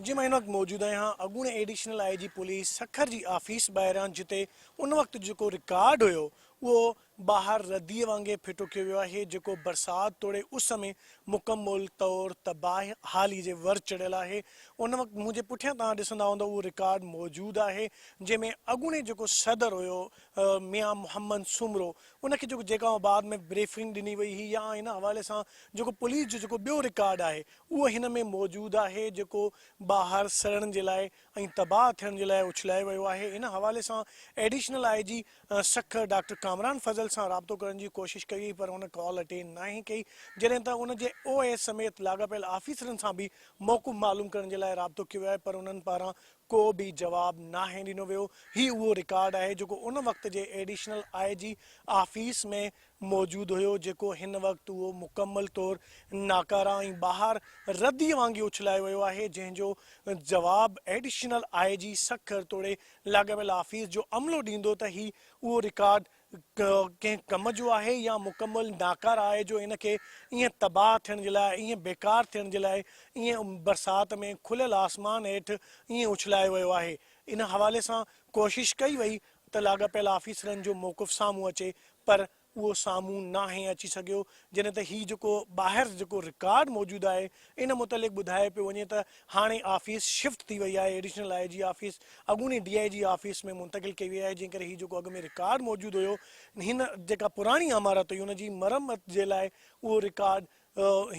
जी मैं इन वक्त मौजूद आहियां अॻूणे additional I G police Sukkur जी ऑफिस ॿाहिरां जिते उन वक्त जो रिकॉर्ड हुयो उहो ॿाहिरि रदीअ वांगुरु फिटो कयो वियो आहे जेको बरसाति तोड़े उस में मुकमल तौर तबाह हाली जे वर चढ़ियल आहे। उन वक़्तु मुंहिंजे पुठियां तव्हां ॾिसंदा हूंदव उहो रिकॉर्ड मौजूदु आहे जंहिंमें अॻूणे जेको सदर हुयो मियां मोहम्मद सुमरो उनखे जेका बाद में ब्रीफिंग ॾिनी वई हुई या इन हवाले सां जेको पुलिस जो जेको ॿियो रिकॉर्ड आहे उहो हिन में मौजूदु आहे जेको ॿाहिरि सड़न जे लाइ ऐं तबाह थियण जे लाइ उछलायो वियो आहे। इन हवाले सां additional I G Sukkur doctor Kamran Fazal सां राब्तो करण जी कोशिशि कई पर हुन कॉल अटेंड नाहे कई जॾहिं त उनजे OS समेत लाॻापियल ऑफिसरनि सां बि मौक़ुफ़ मालूम करण जे लाइ राब्तो कयो आहे पर उन्हनि पारां को बि जवाब नाहे ॾिनो वियो। ही उहो रिकॉर्ड आहे जेको उन वक़्त जे एडिशनल आई जी ऑफिस में मौजूदु हुयो जेको हिन वक़्तु उहो मुकमल तौर नाकारा ऐं ॿाहिरि रदीअ वांगुरु उछलायो वियो आहे जंहिंजो जवाब एडिशनल आई जी सखर तोड़े लाॻापियल ऑफिस जो अमलो ॾींदो त ही उहो रिकॉर्ड कंहिं कम जो आहे या मुकमल नाकार आहे जो इनखे ईअं तबाह थियण जे लाइ ईअं बेकार थियण जे लाइ ईअं बरसाति में खुलियल आसमान हेठि ईअं उछलायो वियो आहे। इन हवाले सां कोशिशि कई वई त लाॻापियल ऑफिसरनि जो मौक़ुफ़ साम्हूं अचे पर उहो साम्हूं नाहे अची सघियो जॾहिं त ही जेको ॿाहिरि जेको रिकॉर्ड मौजूदु आहे इन मुतलिक़ ॿुधाए पियो वञे त हाणे ऑफिस शिफ्ट थी वई आहे एडिशनल आई जी ऑफिस अॻूणे DI जी ऑफिस में मुंतक़िल कई वई आहे जंहिं करे ही जेको अॻु में रिकॉर्ड मौजूदु हुयो हिन जेका पुराणी इमारत हुई उनजी मरम्मत जे लाइ उहो रिकॉर्ड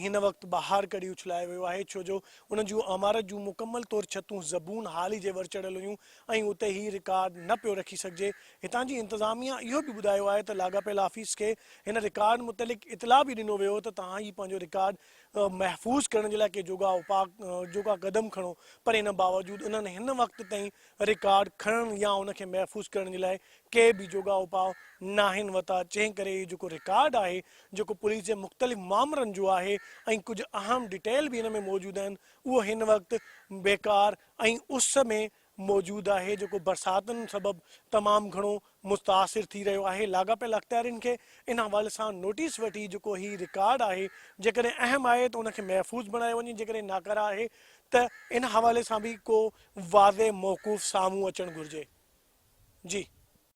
हिन वक़्तु ॿाहिरि कढी उछलायो वियो आहे छो जो उन जूं इमारत जूं मुकमल तौर छतूं ज़बून हाली जे वर चढ़ियल हुयूं ऐं उते ही रिकॉर्ड न पियो रखी सघिजे। हितां जी इंतिज़ामिया इहो बि ॿुधायो आहे त लाॻापियल ऑफिस खे हिन रिकॉर्ड मुतलिक़ इतला बि ॾिनो वियो त तव्हां ही पंहिंजो रिकॉर्ड महफ़ूज़ करण जे लाइ के जोगा क़दम खणो पर इन बावजूदि उन्हनि हिन वक़्त ताईं रिकॉर्ड खणण या उनखे महफ़ूज़ करण जे लाइ के बि जोगा उपाउ नाहिनि वरिता जंहिं करे जेको रिकॉर्ड आहे जेको पुलिस जे मुख़्तलिफ़ मामलनि जो आहे ऐं कुझु अहम डिटेल बि हिन में मौजूदु आहिनि उहो हिन वक़्तु बेकार ऐं उस में मौजूदु आहे जेको बरसातुनि सबबु तमामु घणो मुतासिर थी रहियो आहे। लाॻापियल अख़्तियारियुनि खे इन हवाले सां नोटिस वठी जेको ही रिकॉर्ड आहे जेकॾहिं अहम आहे त उनखे महफ़ूज़ बणायो वञे जेकॾहिं नाकारा आहे त इन हवाले सां बि को वाज़े मौक़ूफ़ साम्हूं अचणु घुरिजे। जी।